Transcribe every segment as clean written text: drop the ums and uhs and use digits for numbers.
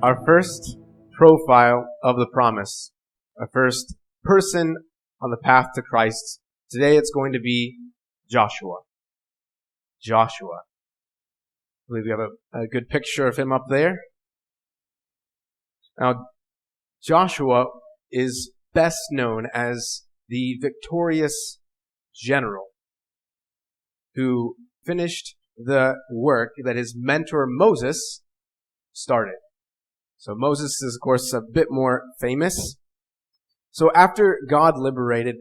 Our first profile of the promise, our first person on the path to Christ. Today it's going to be Joshua. Joshua. I believe we have a good picture of him up there. Now, Joshua is best known as the victorious general who finished the work that his mentor Moses started. So Moses is, of course, a bit more famous. So after God liberated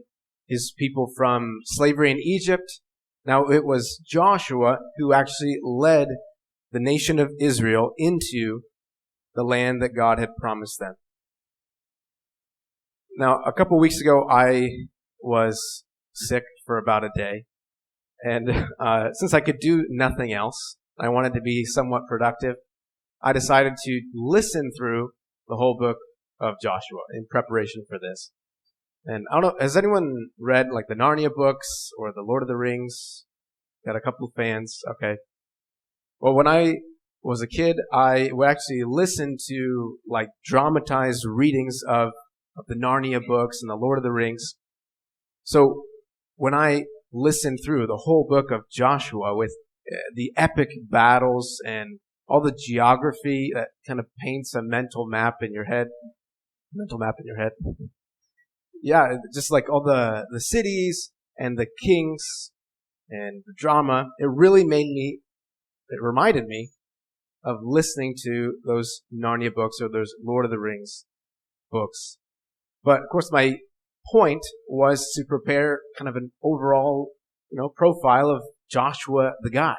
his people from slavery in Egypt, now it was Joshua who actually led the nation of Israel into the land that God had promised them. Now, a couple weeks ago, I was sick for about a day. And since I could do nothing else, I wanted to be somewhat productive. I decided to listen through the whole book of Joshua in preparation for this. And I don't know, has anyone read like the Narnia books or the Lord of the Rings? Got a couple of fans. Okay. Well, when I was a kid, I would actually listen to like dramatized readings of the Narnia books and the Lord of the Rings. So when I listened through the whole book of Joshua with the epic battles and all the geography that kind of paints a mental map in your head. Yeah, just like all the cities and the kings and the drama, it reminded me of listening to those Narnia books or those Lord of the Rings books. But of course my point was to prepare kind of an overall, profile of Joshua the guy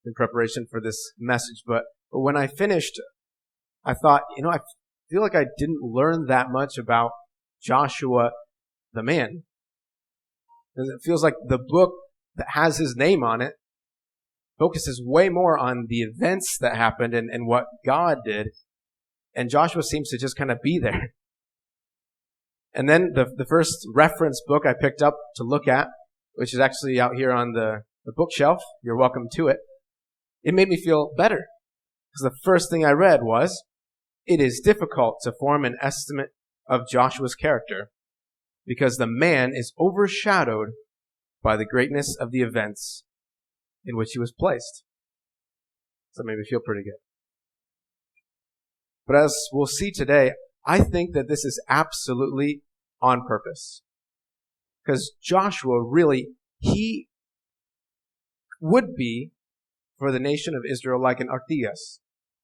in preparation for this message. But when I finished, I thought, I feel like I didn't learn that much about Joshua the man. It feels like the book that has his name on it focuses way more on the events that happened and what God did. And Joshua seems to just kind of be there. And then the first reference book I picked up to look at, which is actually out here on the bookshelf, you're welcome to it. It made me feel better. Because the first thing I read was, it is difficult to form an estimate of Joshua's character because the man is overshadowed by the greatness of the events in which he was placed. So it made me feel pretty good. But as we'll see today, I think that this is absolutely on purpose. Because Joshua really, he would be for the nation of Israel like an Artigas,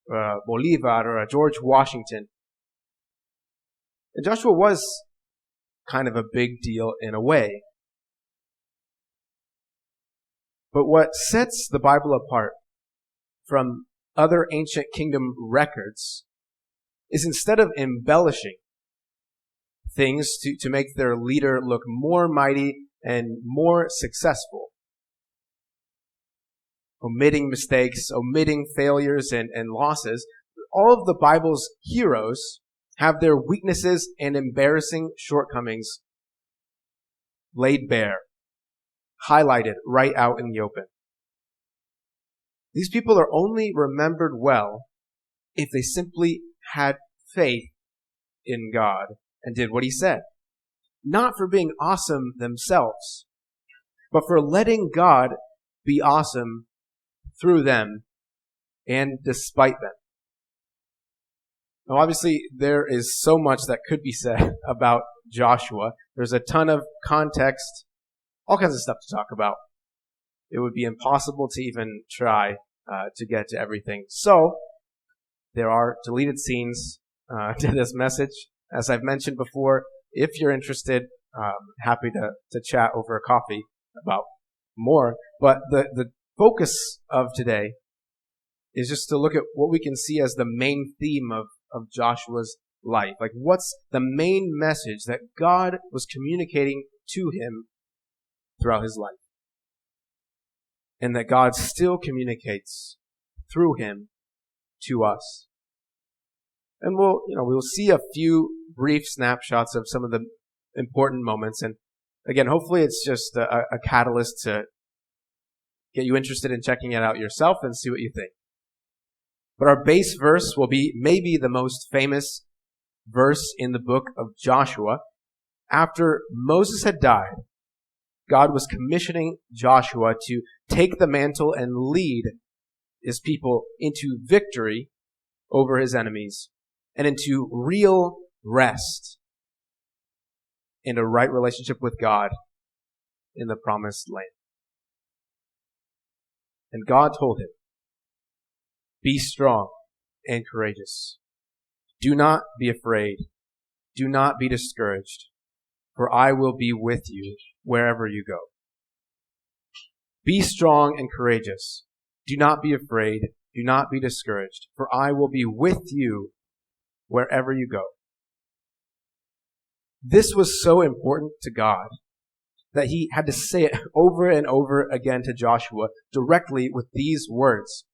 or a Bolivar, or a George Washington. And Joshua was kind of a big deal in a way. But what sets the Bible apart from other ancient kingdom records is instead of embellishing things to make their leader look more mighty and more successful, omitting mistakes, omitting failures and losses, all of the Bible's heroes have their weaknesses and embarrassing shortcomings laid bare, highlighted right out in the open. These people are only remembered well if they simply had faith in God and did what he said. Not for being awesome themselves, but for letting God be awesome through them and despite them. Now, obviously, there is so much that could be said about Joshua. There's a ton of context, all kinds of stuff to talk about. It would be impossible to even try to get to everything. So, there are deleted scenes to this message. As I've mentioned before, if you're interested, happy to chat over a coffee about more. But the focus of today is just to look at what we can see as the main theme of Joshua's life. Like, what's the main message that God was communicating to him throughout his life? And that God still communicates through him to us. And we'll see a few brief snapshots of some of the important moments. And again, hopefully it's just a catalyst to get you interested in checking it out yourself and see what you think. But our base verse will be maybe the most famous verse in the book of Joshua. After Moses had died, God was commissioning Joshua to take the mantle and lead his people into victory over his enemies and into real rest and a right relationship with God in the promised land. And God told him, "Be strong and courageous. Do not be afraid. Do not be discouraged, for I will be with you wherever you go." Be strong and courageous. Do not be afraid. Do not be discouraged, for I will be with you wherever you go. This was so important to God that he had to say it over and over again to Joshua directly with these words.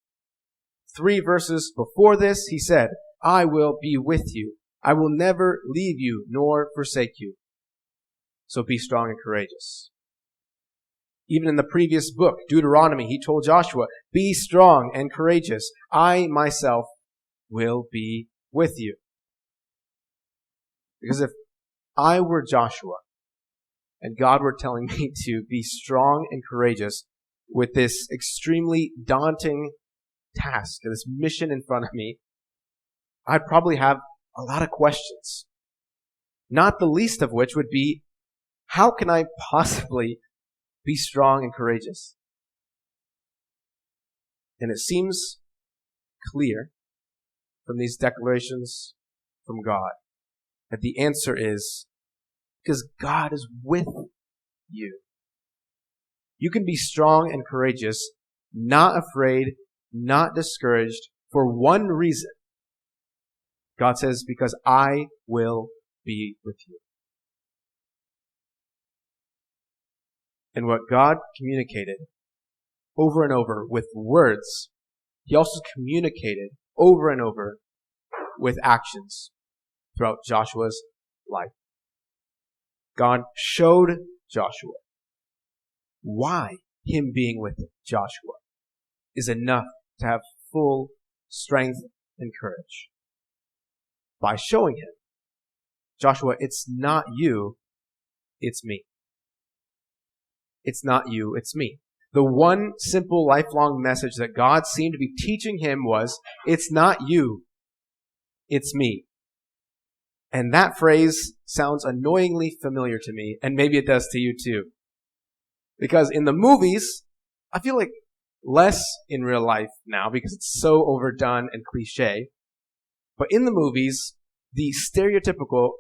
3 verses before this, he said, "I will be with you. I will never leave you nor forsake you. So be strong and courageous." Even in the previous book, Deuteronomy, he told Joshua, "Be strong and courageous. I myself will be with you." Because if I were Joshua and God were telling me to be strong and courageous with this extremely daunting task, this mission in front of me, I'd probably have a lot of questions. Not the least of which would be, how can I possibly be strong and courageous? And it seems clear from these declarations from God that the answer is because God is with you. You can be strong and courageous, not afraid, not discouraged, for one reason. God says, because I will be with you. And what God communicated over and over with words, he also communicated over and over with actions throughout Joshua's life. God showed Joshua why him being with Joshua is enough to have full strength and courage. By showing him, Joshua, it's not you, it's me. It's not you, it's me. The one simple lifelong message that God seemed to be teaching him was, it's not you, it's me. And that phrase sounds annoyingly familiar to me, and maybe it does to you too. Because in the movies, I feel like less in real life now because it's so overdone and cliche. But in the movies, the stereotypical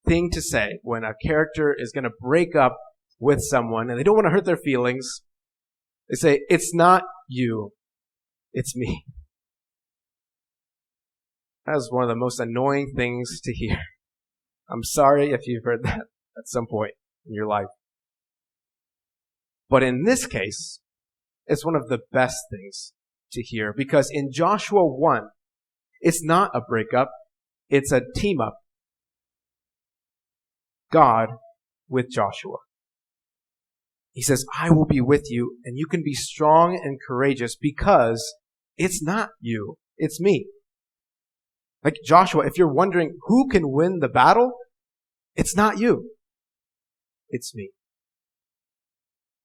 thing to say when a character is going to break up with someone and they don't want to hurt their feelings, they say, it's not you, it's me. That is one of the most annoying things to hear. I'm sorry if you've heard that at some point in your life. But in this case, it's one of the best things to hear because in Joshua 1, it's not a breakup, it's a team up. God with Joshua. He says, I will be with you and you can be strong and courageous because it's not you, it's me. Like Joshua, if you're wondering who can win the battle, it's not you. It's me.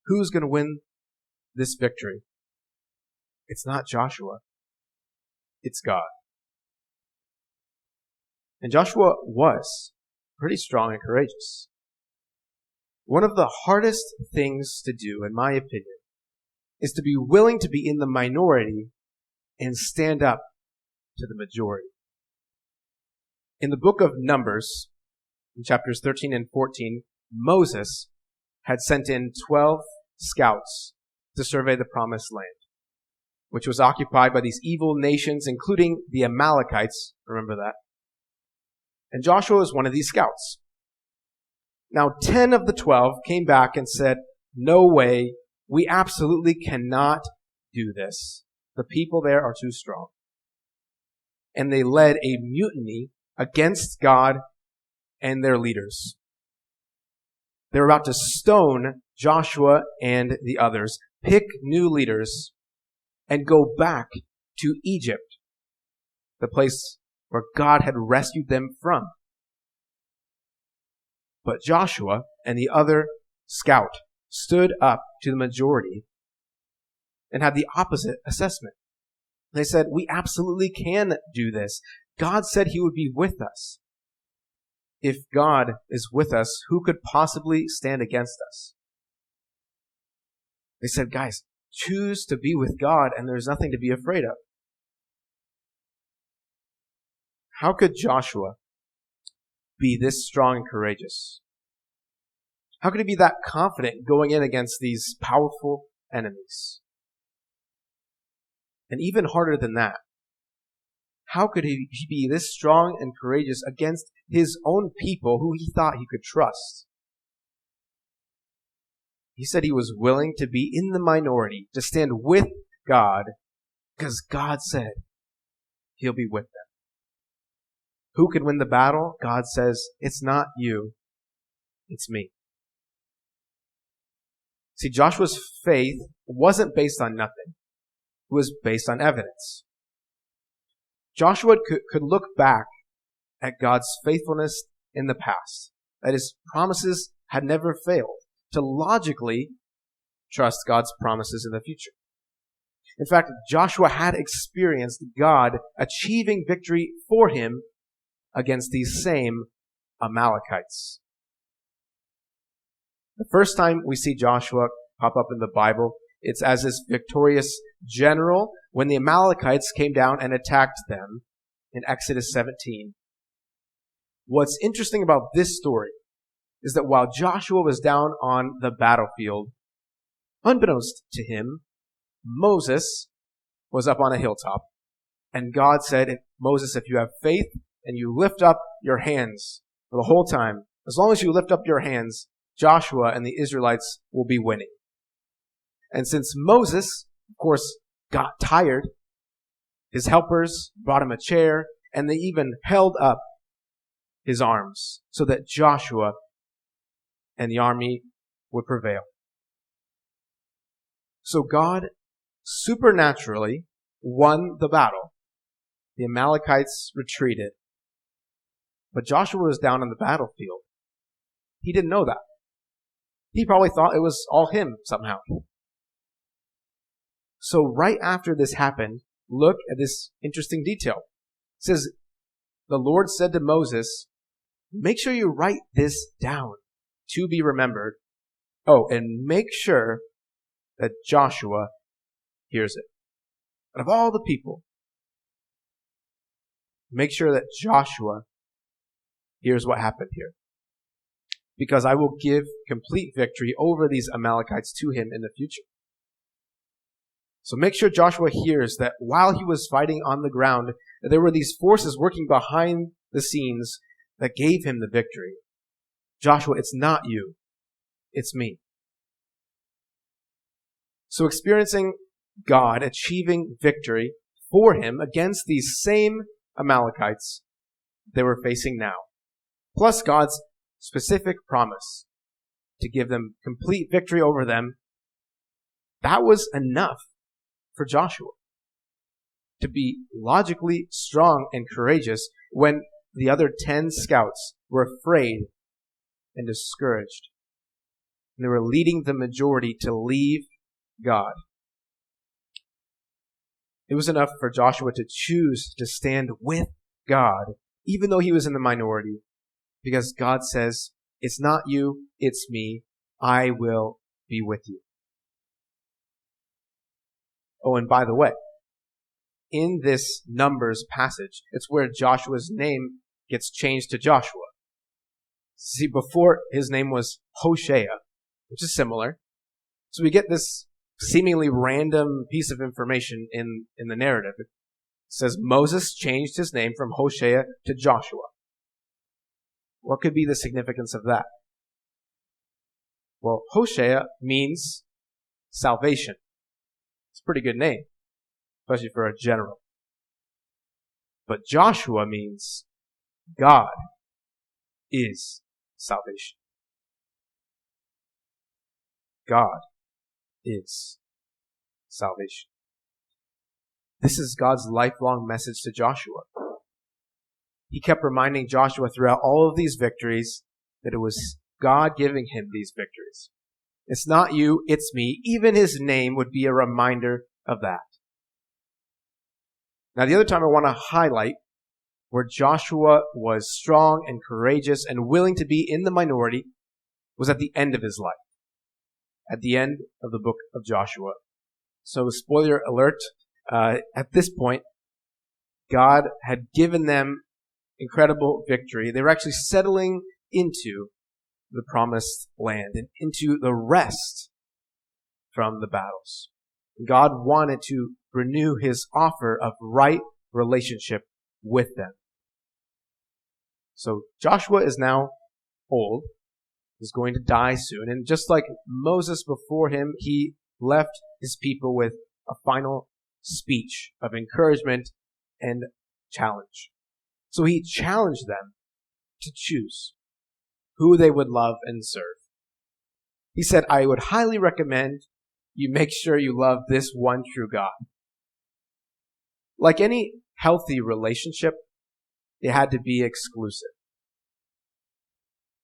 Who's going to win this victory? It's not Joshua. It's God. And Joshua was pretty strong and courageous. One of the hardest things to do, in my opinion, is to be willing to be in the minority and stand up to the majority. In the book of Numbers, in chapters 13 and 14, Moses had sent in 12 scouts to survey the promised land, which was occupied by these evil nations, including the Amalekites. Remember that? And Joshua was one of these scouts. Now, 10 of the 12 came back and said, no way, we absolutely cannot do this. The people there are too strong. And they led a mutiny against God and their leaders. They were about to stone Joshua and the others, pick new leaders, and go back to Egypt the place where God had rescued them from. But Joshua and the other scout stood up to the majority and had the opposite assessment. They said, we absolutely can do this. God said he would be with us. If God is with us, who could possibly stand against us? They said, guys, choose to be with God and there's nothing to be afraid of. How could Joshua be this strong and courageous? How could he be that confident going in against these powerful enemies? And even harder than that, how could he be this strong and courageous against his own people who he thought he could trust? He said he was willing to be in the minority, to stand with God, because God said he'll be with them. Who can win the battle? God says, it's not you, it's me. See, Joshua's faith wasn't based on nothing. It was based on evidence. Joshua could look back at God's faithfulness in the past, that his promises had never failed, to logically trust God's promises in the future. In fact, Joshua had experienced God achieving victory for him against these same Amalekites. The first time we see Joshua pop up in the Bible, it's as this victorious general when the Amalekites came down and attacked them in Exodus 17. What's interesting about this story is that while Joshua was down on the battlefield, unbeknownst to him, Moses was up on a hilltop. And God said, Moses, if you have faith and you lift up your hands for the whole time, as long as you lift up your hands, Joshua and the Israelites will be winning. And since Moses, of course, got tired, his helpers brought him a chair and they even held up his arms so that Joshua and the army would prevail. So God supernaturally won the battle. The Amalekites retreated. But Joshua was down on the battlefield. He didn't know that. He probably thought it was all him somehow. So right after this happened, look at this interesting detail. It says, the Lord said to Moses, make sure you write this down to be remembered. Oh, and make sure that Joshua hears it. And of all the people, make sure that Joshua hears what happened here. Because I will give complete victory over these Amalekites to him in the future. So make sure Joshua hears that while he was fighting on the ground, that there were these forces working behind the scenes that gave him the victory. Joshua, it's not you. It's me. So experiencing God achieving victory for him against these same Amalekites they were facing now, plus God's specific promise to give them complete victory over them, that was enough for Joshua to be logically strong and courageous when the other 10 scouts were afraid and discouraged. And they were leading the majority to leave God. It was enough for Joshua to choose to stand with God, even though he was in the minority, because God says, it's not you, it's me. I will be with you. Oh, and by the way, in this Numbers passage, it's where Joshua's name gets changed to Joshua. See, before his name was Hoshea, which is similar. So we get this seemingly random piece of information in the narrative. It says Moses changed his name from Hoshea to Joshua. What could be the significance of that? Well, Hoshea means salvation. It's a pretty good name, especially for a general. But Joshua means God is salvation. God is salvation. This is God's lifelong message to Joshua. He kept reminding Joshua throughout all of these victories that it was God giving him these victories. It's not you, it's me. Even his name would be a reminder of that. Now, the other time I want to highlight where Joshua was strong and courageous and willing to be in the minority was at the end of his life, at the end of the book of Joshua. So, spoiler alert, at this point, God had given them incredible victory. They were actually settling into the promised land and into the rest from the battles. God wanted to renew his offer of right relationship with them. So Joshua is now old. He's going to die soon. And just like Moses before him, he left his people with a final speech of encouragement and challenge. So he challenged them to choose who they would love and serve. He said, I would highly recommend you make sure you love this one true God. Like any healthy relationship, it had to be exclusive.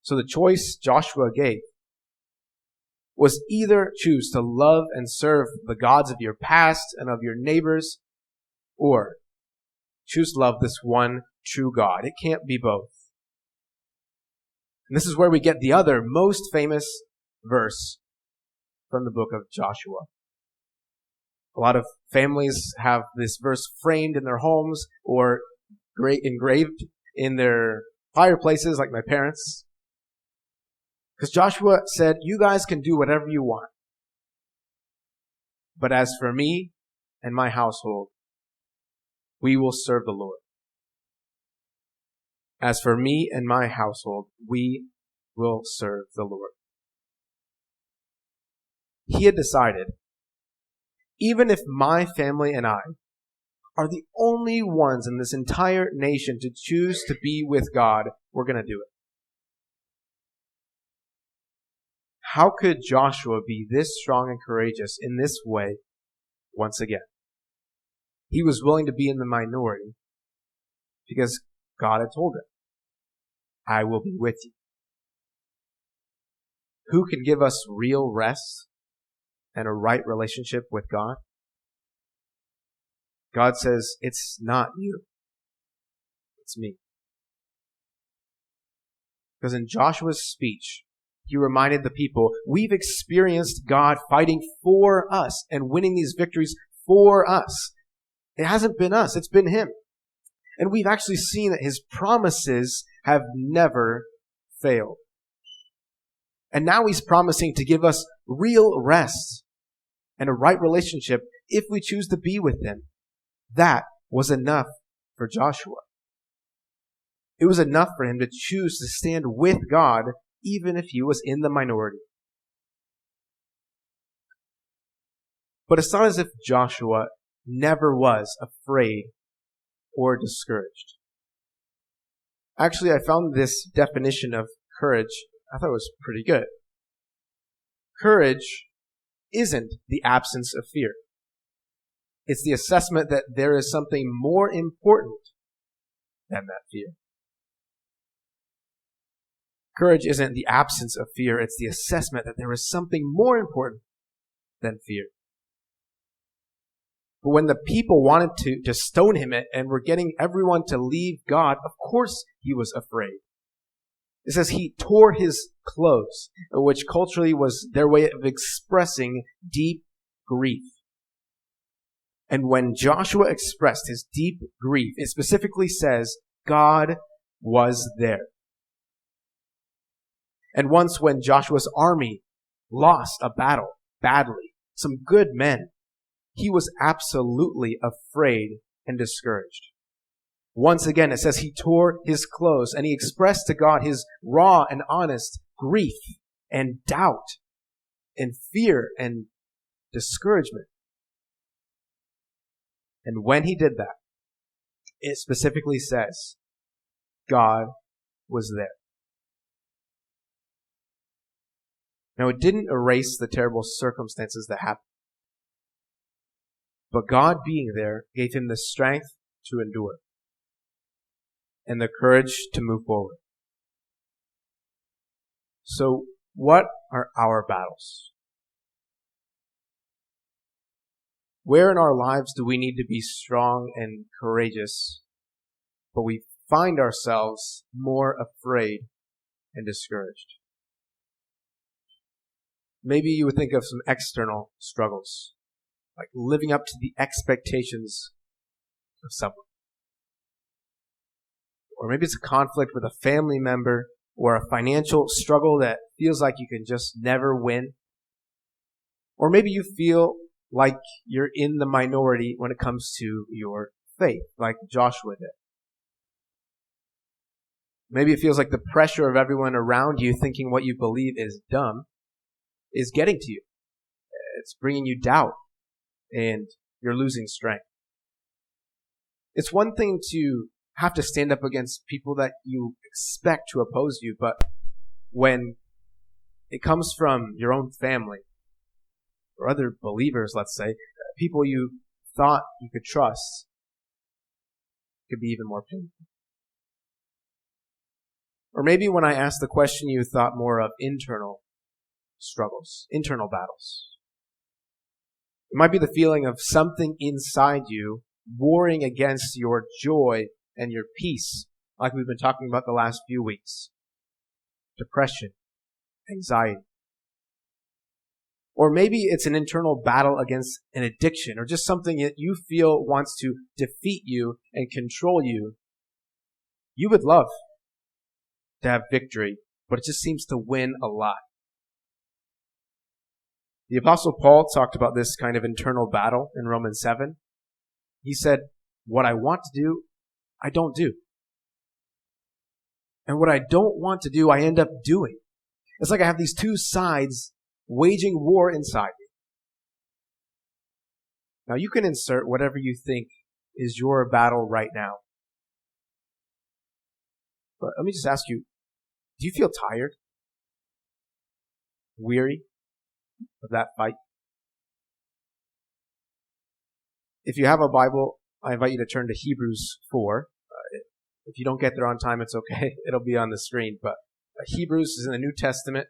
So the choice Joshua gave was either choose to love and serve the gods of your past and of your neighbors, or choose to love this one true God. It can't be both. And this is where we get the other most famous verse from the book of Joshua. A lot of families have this verse framed in their homes or engraved in their fireplaces, like my parents. Because Joshua said, you guys can do whatever you want. But as for me and my household, we will serve the Lord. As for me and my household, we will serve the Lord. He had decided, even if my family and I are the only ones in this entire nation to choose to be with God, we're going to do it. How could Joshua be this strong and courageous in this way once again? He was willing to be in the minority because God had told him, I will be with you. Who can give us real rest and a right relationship with God? God says, it's not you. It's me. Because in Joshua's speech, he reminded the people, we've experienced God fighting for us and winning these victories for us. It hasn't been us, it's been him. And we've actually seen that his promises have never failed. And now he's promising to give us real rest and a right relationship if we choose to be with him. That was enough for Joshua. It was enough for him to choose to stand with God even if he was in the minority. But it's not as if Joshua never was afraid or discouraged. Actually, I found this definition of courage, I thought it was pretty good. Courage isn't the absence of fear. It's the assessment that there is something more important than that fear. Courage isn't the absence of fear, it's the assessment that there is something more important than fear. But when the people wanted to stone him and were getting everyone to leave God, of course he was afraid. It says he tore his clothes, which culturally was their way of expressing deep grief. And when Joshua expressed his deep grief, it specifically says God was there. And once when Joshua's army lost a battle badly, some good men, he was absolutely afraid and discouraged. Once again, it says he tore his clothes and he expressed to God his raw and honest grief and doubt and fear and discouragement. And when he did that, it specifically says God was there. Now, it didn't erase the terrible circumstances that happened. But God being there gave him the strength to endure and the courage to move forward. So, what are our battles? Where in our lives do we need to be strong and courageous, but we find ourselves more afraid and discouraged? Maybe you would think of some external struggles, like living up to the expectations of someone. Or maybe it's a conflict with a family member or a financial struggle that feels like you can just never win. Or maybe you feel like you're in the minority when it comes to your faith, like Joshua did. Maybe it feels like the pressure of everyone around you thinking what you believe is dumb is getting to you. It's bringing you doubt and you're losing strength. It's one thing to have to stand up against people that you expect to oppose you, but when it comes from your own family or other believers, let's say, people you thought you could trust, it could be even more painful. Or maybe when I asked the question, you thought more of internal struggles, internal battles. It might be the feeling of something inside you warring against your joy and your peace, like we've been talking about the last few weeks. Depression, anxiety. Or maybe it's an internal battle against an addiction, or just something that you feel wants to defeat you and control you. You would love to have victory, but it just seems to win a lot. The Apostle Paul talked about this kind of internal battle in Romans 7. He said, what I want to do, I don't do. And what I don't want to do, I end up doing. It's like I have these two sides waging war inside me. Now you can insert whatever you think is your battle right now. But let me just ask you, do you feel tired? Weary of that fight? If you have a Bible, I invite you to turn to Hebrews 4. If you don't get there on time, it's okay. It'll be on the screen. But Hebrews is in the New Testament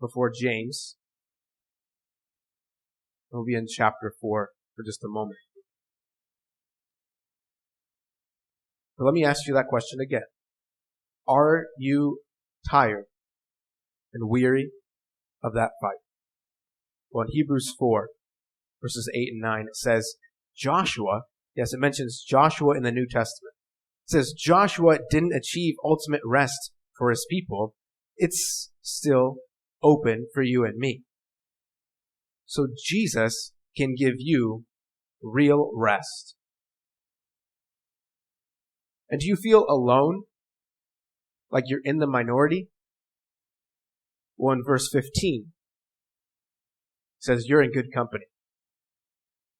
before James. We'll be in chapter 4 for just a moment. But let me ask you that question again. Are you tired and weary of that fight? Well, in Hebrews 4, verses 8 and 9, it says, Joshua, yes, it mentions Joshua in the New Testament. It says Joshua didn't achieve ultimate rest for his people. It's still open for you and me. So Jesus can give you real rest. And do you feel alone? Like you're in the minority? Well, in verse 15, it says you're in good company.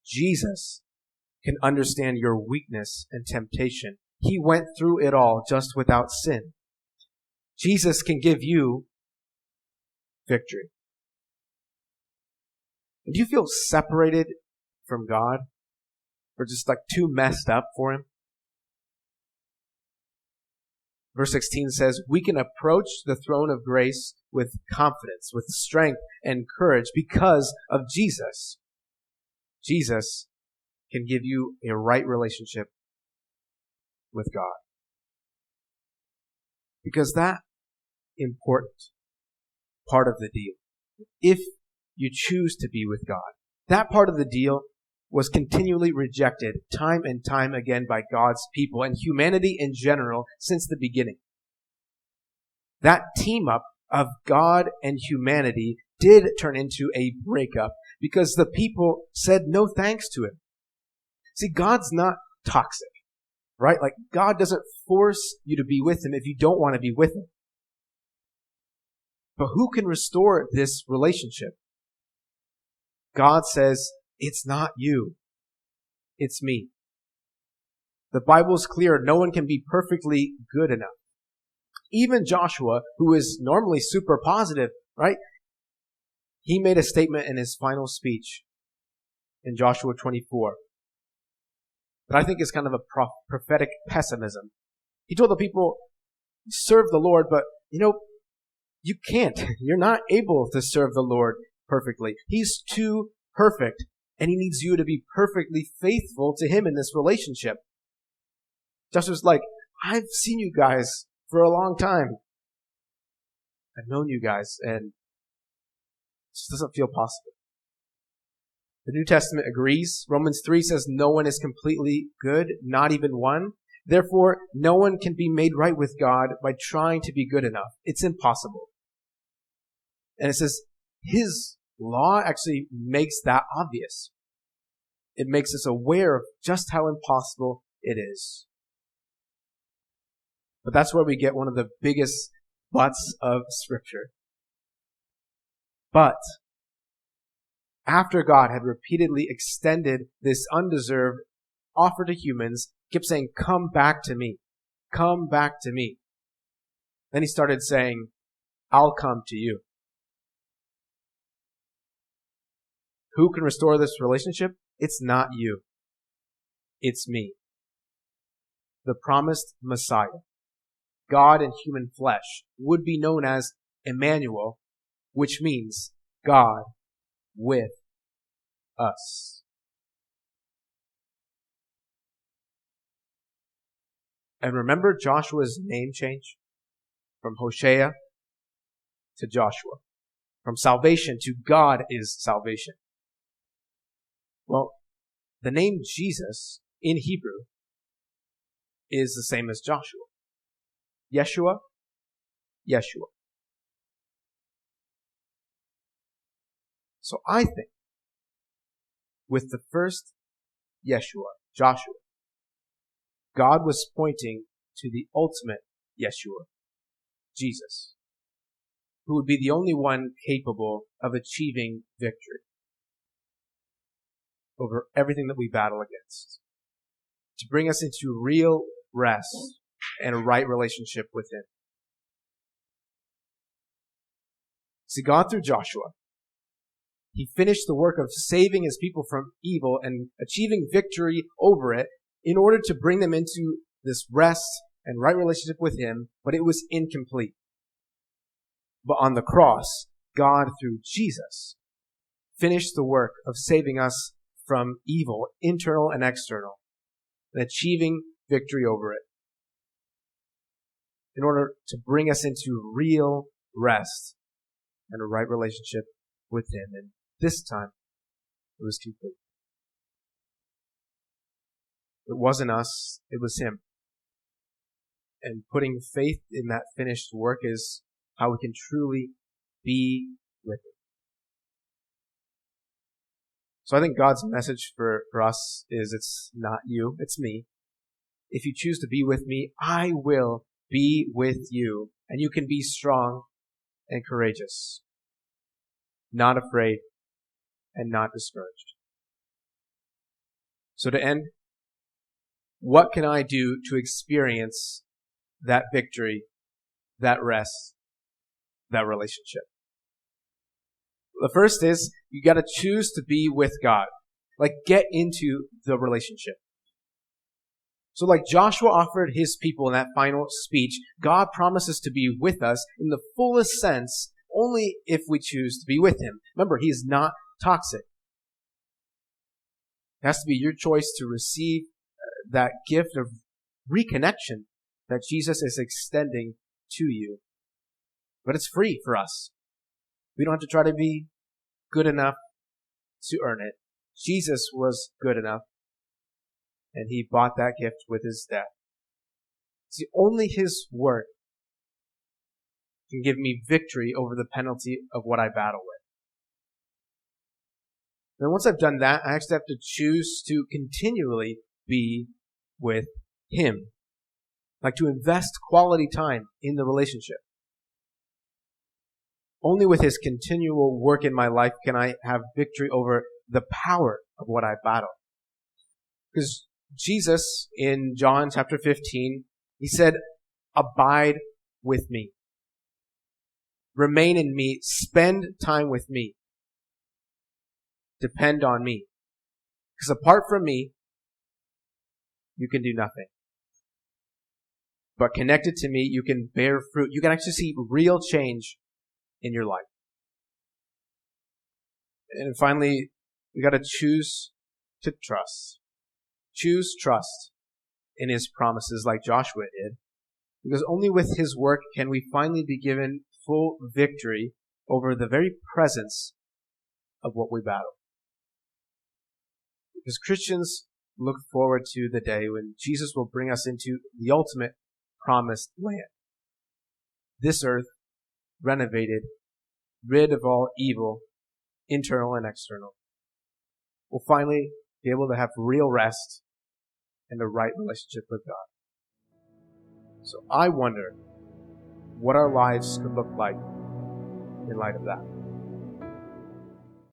Jesus can understand your weakness and temptation. He went through it all just without sin. Jesus can give you victory. Do you feel separated from God? Or just like too messed up for Him? Verse 16 says, we can approach the throne of grace with confidence, with strength and courage because of Jesus. Jesus can give you a right relationship with God. Because that important part of the deal, if you choose to be with God, that part of the deal was continually rejected time and time again by God's people and humanity in general since the beginning. That team up of God and humanity did turn into a breakup because the people said no thanks to Him. See, God's not toxic, right? Like, God doesn't force you to be with Him if you don't want to be with Him. But who can restore this relationship? God says, it's not you. It's me. The Bible is clear. No one can be perfectly good enough. Even Joshua, who is normally super positive, right? He made a statement in his final speech in Joshua 24. but I think is kind of a prophetic pessimism. He told the people, serve the Lord, but you can't. You're not able to serve the Lord perfectly. He's too perfect, and he needs you to be perfectly faithful to him in this relationship. Joshua's like, I've seen you guys for a long time. I've known you guys, and it just doesn't feel possible. The New Testament agrees. Romans 3 says no one is completely good, not even one. Therefore, no one can be made right with God by trying to be good enough. It's impossible. And it says his law actually makes that obvious. It makes us aware of just how impossible it is. But that's where we get one of the biggest buts of Scripture. But after God had repeatedly extended this undeserved offer to humans, he kept saying, come back to me. Come back to me. Then he started saying, I'll come to you. Who can restore this relationship? It's not you. It's me. The promised Messiah, God in human flesh, would be known as Emmanuel, which means God with us. And remember Joshua's name change? From Hosea to Joshua. From salvation to God is salvation. Well, the name Jesus in Hebrew is the same as Joshua. Yeshua, Yeshua. So I think with the first Yeshua, Joshua, God was pointing to the ultimate Yeshua, Jesus, who would be the only one capable of achieving victory over everything that we battle against, to bring us into real rest and a right relationship with him. See, God through Joshua, he finished the work of saving his people from evil and achieving victory over it in order to bring them into this rest and right relationship with him, but it was incomplete. But on the cross, God through Jesus finished the work of saving us from evil, internal and external, and achieving victory over it in order to bring us into real rest and a right relationship with him. And this time, it was complete. It wasn't us, it was him. And putting faith in that finished work is how we can truly be with him. So I think God's message for us is it's not you, it's me. If you choose to be with me, I will be with you. And you can be strong and courageous, not afraid and not discouraged. So to end, what can I do to experience that victory, that rest, that relationship? The first is you got to choose to be with God. Like, get into the relationship. So like Joshua offered his people in that final speech, God promises to be with us in the fullest sense only if we choose to be with him. Remember, he is not toxic. It has to be your choice to receive that gift of reconnection that Jesus is extending to you. But it's free for us. We don't have to try to be good enough to earn it. Jesus was good enough, and he bought that gift with his death. See, only his work can give me victory over the penalty of what I battle with. Then once I've done that, I actually have to choose to continually be with him. Like to invest quality time in the relationship. Only with his continual work in my life can I have victory over the power of what I battle. Because Jesus, in John chapter 15, he said, abide with me. Remain in me. Spend time with me. Depend on me. Because apart from me, you can do nothing. But connected to me, you can bear fruit. You can actually see real change in your life. And finally, we got to choose to trust. Choose trust in his promises like Joshua did. Because only with his work can we finally be given full victory over the very presence of what we battle. Because Christians look forward to the day when Jesus will bring us into the ultimate promised land. This earth, renovated, rid of all evil, internal and external. We'll finally be able to have real rest and a right relationship with God. So I wonder what our lives could look like in light of that.